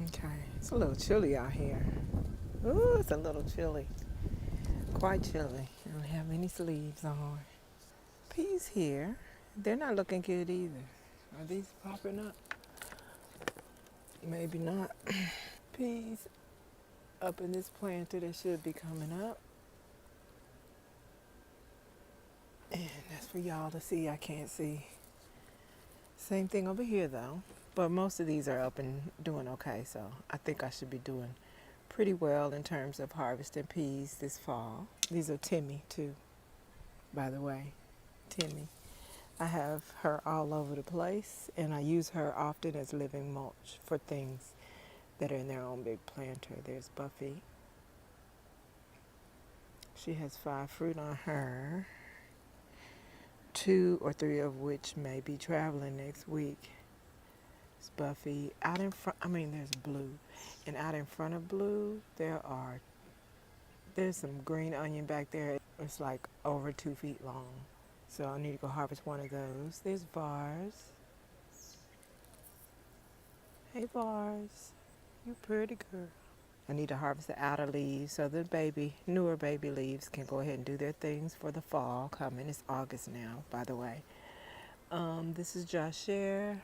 Okay, it's a little chilly out here. Ooh, it's a little chilly. Quite chilly. I don't have any sleeves on. Peas here. They're not looking good either. Are these popping up? Maybe not. Peas up in this planter, they should be coming up. And that's for y'all to see. I can't see. Same thing over here though. But most of these are up and doing okay, so I think I should be doing pretty well in terms of harvesting peas this fall. These are Timmy too, by the way. Timmy. I have her all over the place, and I use her often as living mulch for things that are in their own big planter. There's Buffy. She has 5 fruit on her, 2 or 3 of which may be traveling next week. It's Buffy. Out in front, there's Blue. And out in front of Blue, there's some green onion back there. It's like over 2 feet long. So I need to go harvest one of those. There's Vars. Hey Vars, you pretty girl. I need to harvest the outer leaves so the newer baby leaves can go ahead and do their things for the fall coming. It's August now, by the way. This is Joshare.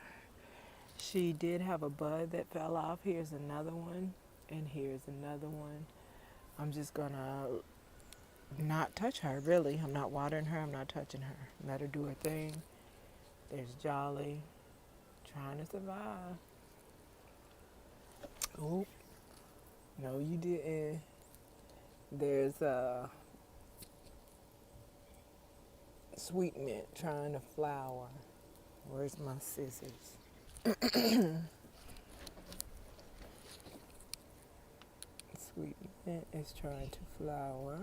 She did have a bud that fell off. Here's another one, and here's another one. I'm just gonna not touch her, really. I'm not watering her, I'm not touching her. Let her do her thing. There's Jolly, trying to survive. Oh, no you didn't. There's Sweet Mint trying to flower. Where's my scissors? Sweet Mint is trying to flower.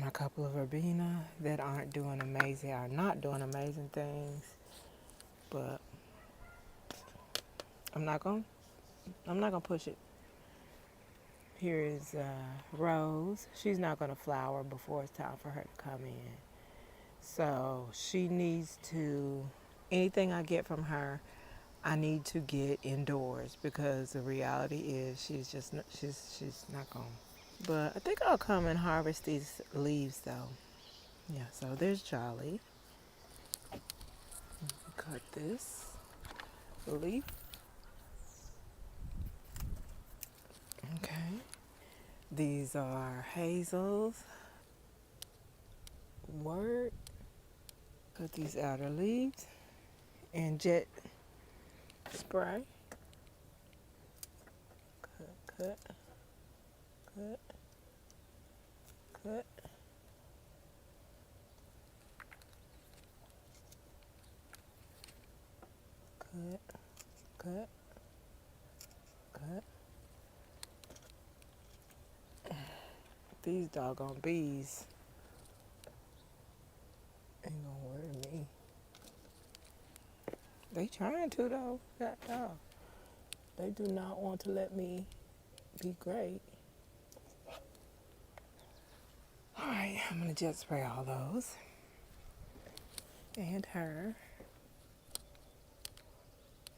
A couple of verbena that are not doing amazing things, but I'm not gonna push it. Here is Rose. She's not gonna flower before it's time for her to come in, so she needs to. Anything I get from her, I need to get indoors because the reality is she's not gonna. But I think I'll come and harvest these leaves though. Yeah, so there's Jolly. Cut this leaf. Okay. These are hazels. Word. Cut these outer leaves and jet spray. Cut. Cut. Cut. Cut. Cut. Cut. These doggone bees ain't gonna worry me. They trying to though. God dog. They do not want to let me be great. Alright, I'm gonna jet spray all those. And her.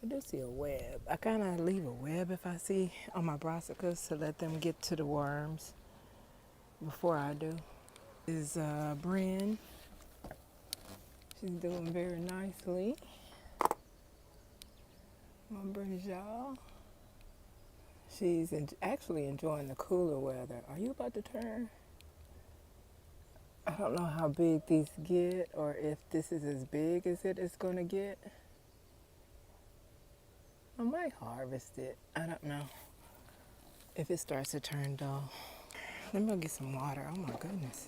I do see a web. I kind of leave a web if I see on my brassicas to let them get to the worms before I do. This is Bryn. She's doing very nicely. My Brynjal. She's actually enjoying the cooler weather. Are you about to turn? I don't know how big these get or if this is as big as it is going to get. I might harvest it. I don't know if it starts to turn dull. Let me go get some water. Oh my goodness.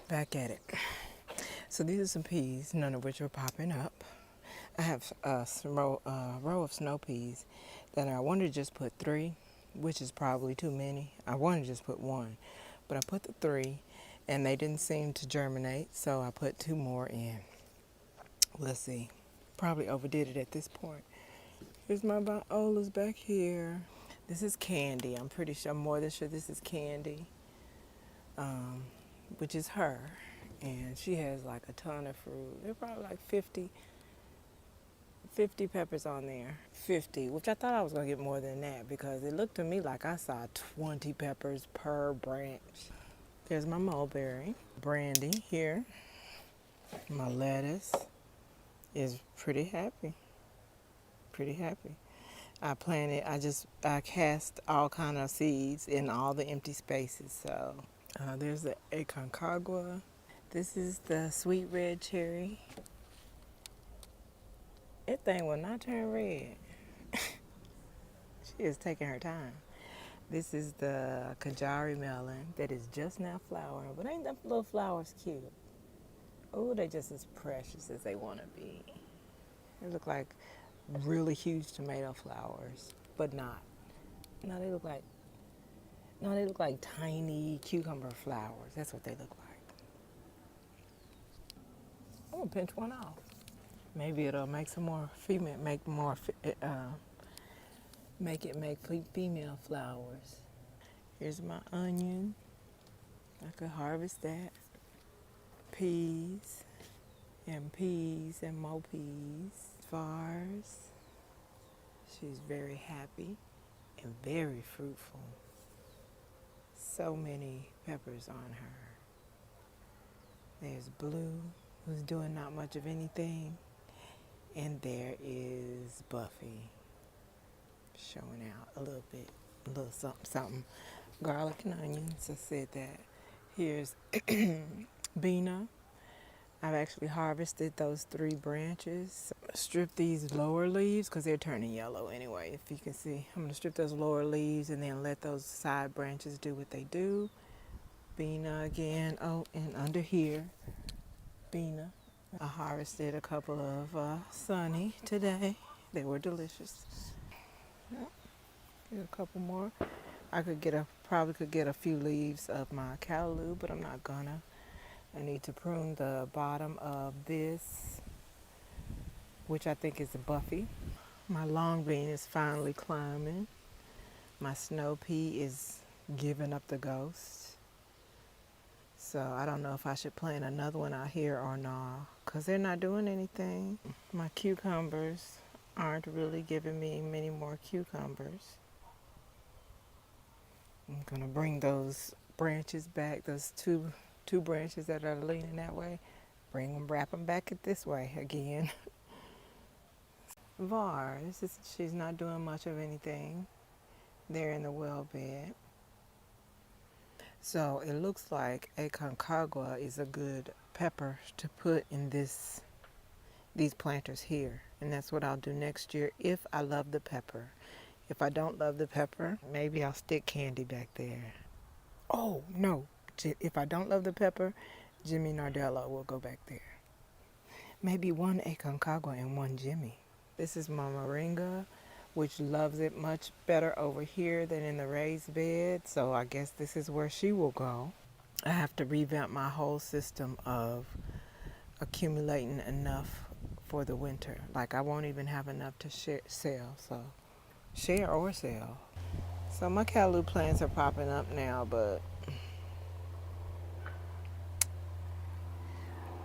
Back at it. So these are some peas, none of which are popping up. I have a row of snow peas that I wanted to just put 3, which is probably too many. I wanted to just put 1, but I put the 3 and they didn't seem to germinate, so I put 2 more in. Let's see. Probably overdid it at this point. Here's my violas back here. This is Candy. I'm pretty sure, I'm more than sure this is Candy, which is her. And she has like a ton of fruit. There are probably like 50 peppers on there. 50, which I thought I was going to get more than that because it looked to me like I saw 20 peppers per branch. There's my mulberry. Brandy here. My lettuce is pretty happy. Pretty happy. I planted, I cast all kind of seeds in all the empty spaces. So there's the Aconcagua. This is the sweet red cherry. That thing will not turn red. She is taking her time. This is the kajari melon that is just now flowering, but ain't them little flowers cute? Oh, they just as precious as they want to be. They look like really huge tomato flowers, but not. No, they look like tiny cucumber flowers. That's what they look like. I'm gonna pinch one off. Maybe it'll make some more female, make female flowers. Here's my onion. I could harvest that. Peas and more peas. Vars. She's very happy and very fruitful. So many peppers on her. There's Blue, who's doing not much of anything. And there is Buffy, showing out a little bit, a little something. Garlic and onions, I said that. Here's Bina. I've actually harvested those 3 branches. Strip these lower leaves because they're turning yellow anyway, if you can see. I'm going to strip those lower leaves and then let those side branches do what they do. Bina again. Oh, and under here, Bina. I harvested a couple of sunny today. They were delicious. Get a couple more. I probably could get a few leaves of my callaloo, but I'm not gonna. I need to prune the bottom of this, which I think is a Buffy. My long bean is finally climbing. My snow pea is giving up the ghost. So I don't know if I should plant another one out here or not, because they're not doing anything. My cucumbers aren't really giving me many more cucumbers. I'm going to bring those branches back, those two branches that are leaning that way, wrap them back this way again. Vars, she's not doing much of anything. They're in the well bed. So it looks like Aconcagua is a good pepper to put in these planters here. And that's what I'll do next year if I love the pepper. If I don't love the pepper, maybe I'll stick Candy back there. Oh, no. If I don't love the pepper, Jimmy Nardello will go back there. Maybe 1 Aconcagua and 1 Jimmy. This is my moringa, which loves it much better over here than in the raised bed. So I guess this is where she will go. I have to revamp my whole system of accumulating enough for the winter. Like I won't even have enough to sell. So share or sell. So my callaloo plants are popping up now, but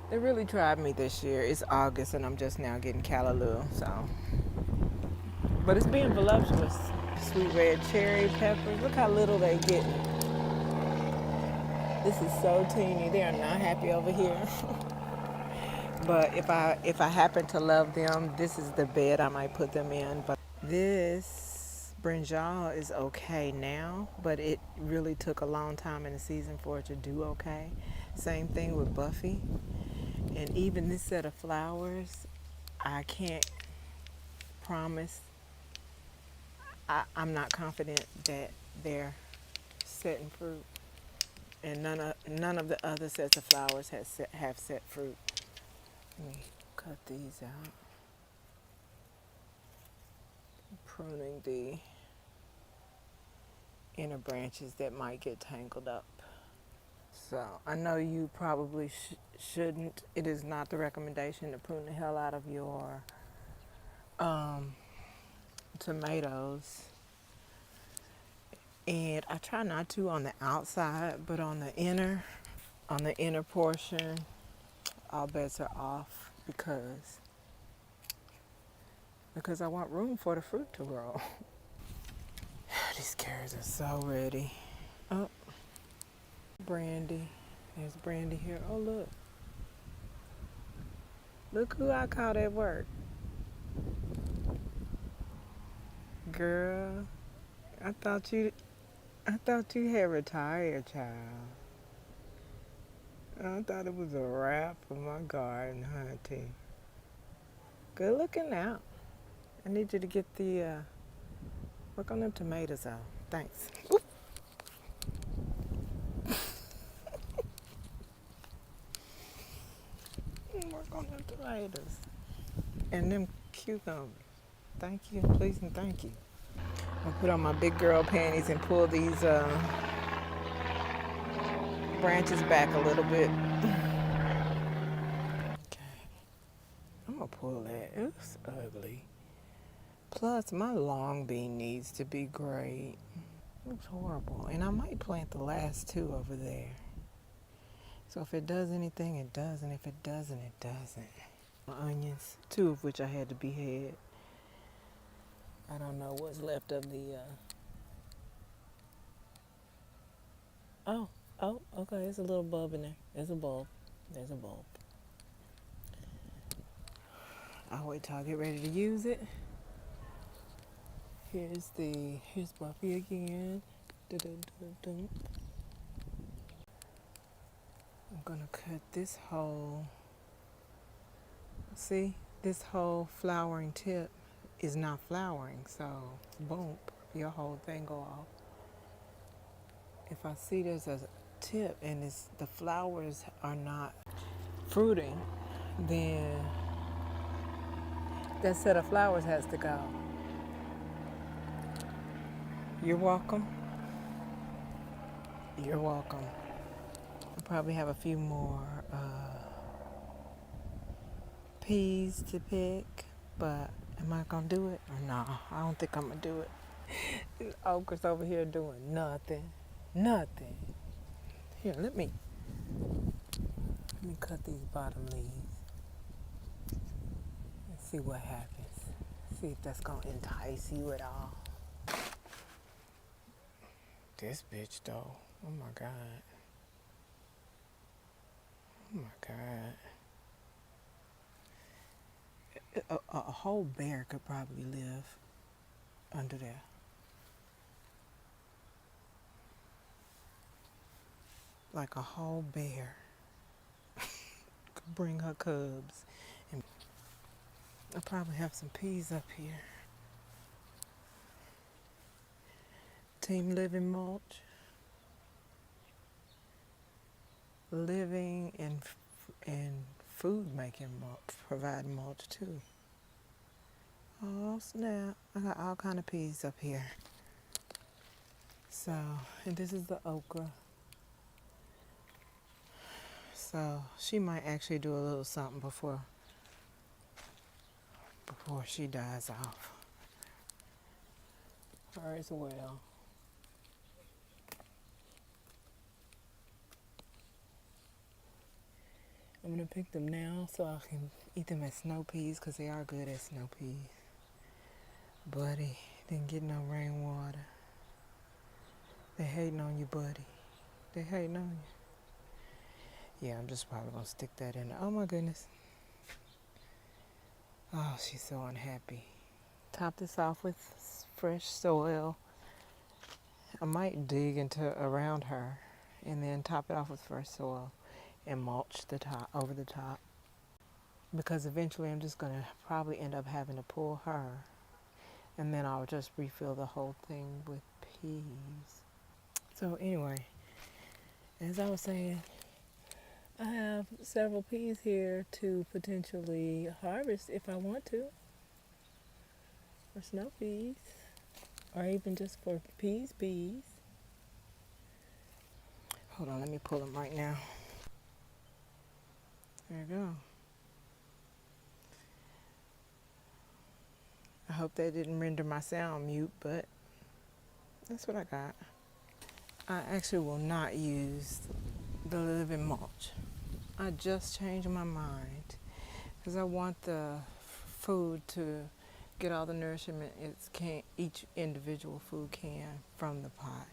they really tried me this year. It's August and I'm just now getting callaloo, so. But it's being voluptuous. Sweet red cherry peppers. Look how little they're getting. This is so teeny. They are not happy over here. But if I happen to love them, this is the bed I might put them in. But this brinjal is okay now, but it really took a long time in the season for it to do okay. Same thing with Buffy. And even this set of flowers, I can't promise. I'm not confident that they're setting fruit. and none of the other sets of flowers have set fruit. Let me cut these out. Pruning the inner branches that might get tangled up. So I know you probably shouldn't. It is not the recommendation to prune the hell out of your tomatoes. And I try not to on the outside, but on the inner portion, all bets are off because I want room for the fruit to grow. These carrots are so ready. Oh, Brandy. There's Brandy here. Oh, look. Look who I caught at work. Girl, I thought you had retired, child. I thought it was a wrap for my garden hunting. Good looking out. I need you to get the work on them tomatoes out. Thanks. Oop. Work on them tomatoes and them cucumbers. Thank you, please, and thank you. I'll put on my big girl panties and pull these branches back a little bit. Okay, I'm gonna pull that. It's ugly. Plus, my long bean needs to be great. Looks horrible. And I might plant the last two over there. So if it does anything, it does. And if it doesn't, it doesn't. Onions, two of which I had to behead. I don't know what's left of the... Oh, okay. There's a little bulb in there. There's a bulb. I'll wait till I get ready to use it. Here's Buffy again. I'm gonna cut this whole, see, this whole flowering tip is not flowering, so boom, your whole thing go off. If I see there's a tip and the flowers are not fruiting, then that set of flowers has to go. You're welcome. You're welcome. I probably have a few more peas to pick, but am I gonna do it or no? I don't think I'm gonna do it. This okra's over here doing nothing. Here, let me cut these bottom leaves and see what happens. See if that's gonna entice you at all. This bitch though, oh my God. Oh my God. A whole bear could probably live under there. Like a whole bear could bring her cubs. And I probably have some peas up here. Team Living Mulch. Living and food making mulch, providing mulch too. Oh snap, I got all kind of peas up here. So, and this is the okra. So she might actually do a little something before she dies off. Her as well. I'm gonna pick them now so I can eat them as snow peas because they are good as snow peas. Buddy, didn't get no rainwater. They hating on you, buddy. They hating on you. Yeah, I'm just probably gonna stick that in. Oh my goodness. Oh, she's so unhappy. Top this off with fresh soil. I might dig into around her and then top it off with fresh soil and mulch the top over the top, because eventually I'm just gonna probably end up having to pull her, and then I'll just refill the whole thing with peas. So anyway, as I was saying, I have several peas here to potentially harvest if I want to, or snow peas, or even just for peas. Hold on, let me pull them right now. There you go. I hope that didn't render my sound mute, but that's what I got. I actually will not use the living mulch. I just changed my mind because I want the food to get all the nourishment each individual food can from the pot.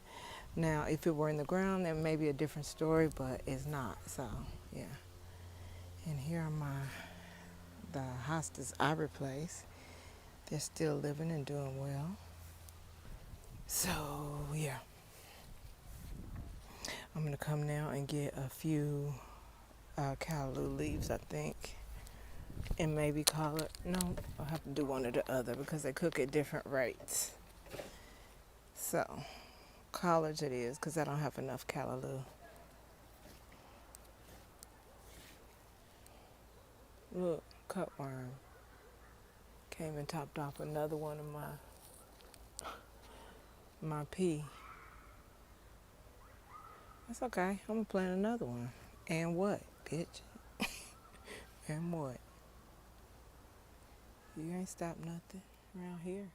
Now, if it were in the ground, that may be a different story, but it's not. So, yeah. And here are the hostas I replaced. They're still living and doing well. So, yeah. I'm going to come now and get a few callaloo leaves, I think. And maybe collard. No, I'll have to do one or the other because they cook at different rates. So, collards it is because I don't have enough callaloo. Look, cutworm came and topped off another one of my pea. That's okay. I'm gonna plant another one. And what, bitch? And what? You ain't stopped nothing around here.